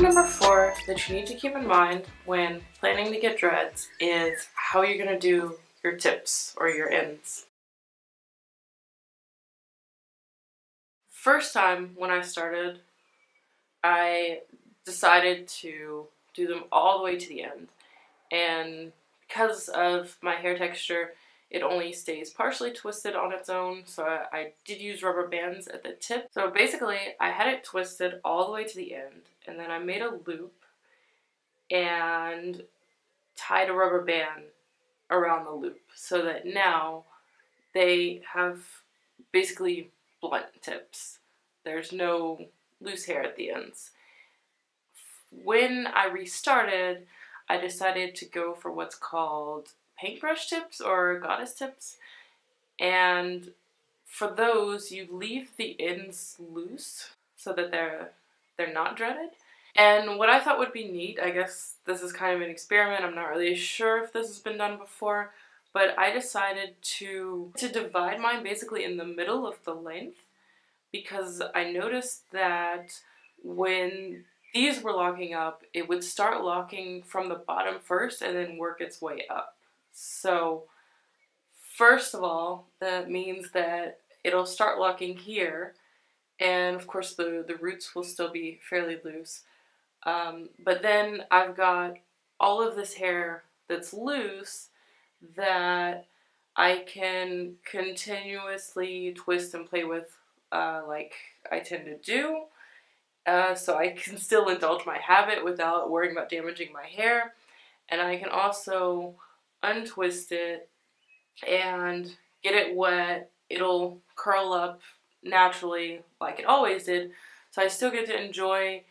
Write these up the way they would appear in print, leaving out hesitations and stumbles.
Tip number 4 that you need to keep in mind when planning to get dreads is how you're going to do your tips or your ends. First time when I started, I decided to do them all the way to the end, and because of my hair texture, it only stays partially twisted on its own, so I did use rubber bands at the tip. So basically, I had it twisted all the way to the end, and then I made a loop and tied a rubber band around the loop so that now they have basically blunt tips. There's no loose hair at the ends. When I restarted, I decided to go for what's called paintbrush tips or goddess tips, and for those you leave the ends loose so that they're not dreaded. And what I thought would be neat, I guess this is kind of an experiment, I'm not really sure if this has been done before, but I decided to divide mine basically in the middle of the length, because I noticed that when these were locking up, it would start locking from the bottom first and then work its way up. So first of all, that means that it'll start locking here, and of course the roots will still be fairly loose. But then I've got all of this hair that's loose that I can continuously twist and play with like I tend to do. So I can still indulge my habit without worrying about damaging my hair. And I can also untwist it and get it wet. It'll curl up naturally like it always did. So I still get to enjoy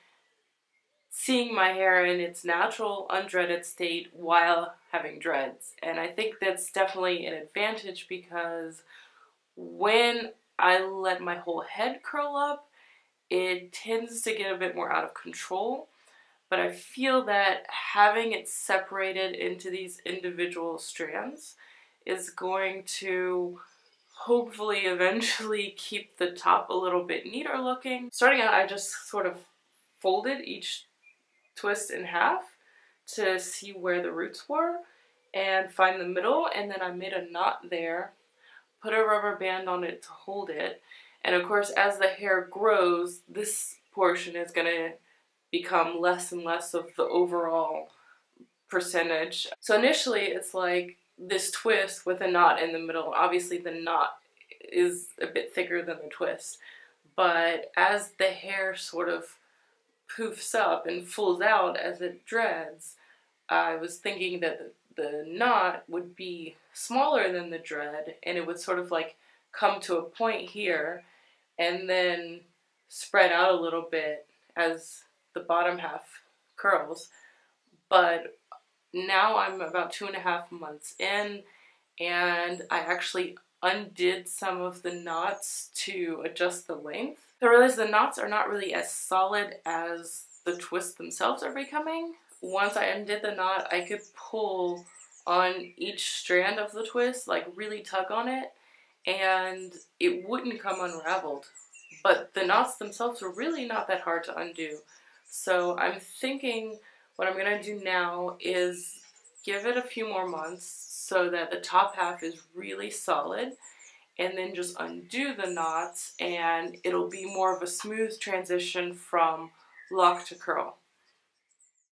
seeing my hair in its natural undreaded state while having dreads. And I think that's definitely an advantage, because when I let my whole head curl up, it tends to get a bit more out of control. But I feel that having it separated into these individual strands is going to hopefully eventually keep the top a little bit neater looking. Starting out, I just sort of folded each twist in half to see where the roots were and find the middle, and then I made a knot there, put a rubber band on it to hold it, and of course as the hair grows, this portion is going to become less and less of the overall percentage. So initially it's like this twist with a knot in the middle. Obviously the knot is a bit thicker than the twist, but as the hair sort of poofs up and fulls out as it dreads, I was thinking that the knot would be smaller than the dread, and it would sort of like come to a point here and then spread out a little bit as the bottom half curls. But now I'm about 2.5 months in, and I actually undid some of the knots to adjust the length. I realized the knots are not really as solid as the twists themselves are becoming. Once I undid the knot, I could pull on each strand of the twist, like really tug on it, and it wouldn't come unraveled. But the knots themselves were really not that hard to undo. So I'm thinking what I'm going to do now is give it a few more months so that the top half is really solid, and then just undo the knots, and it'll be more of a smooth transition from lock to curl.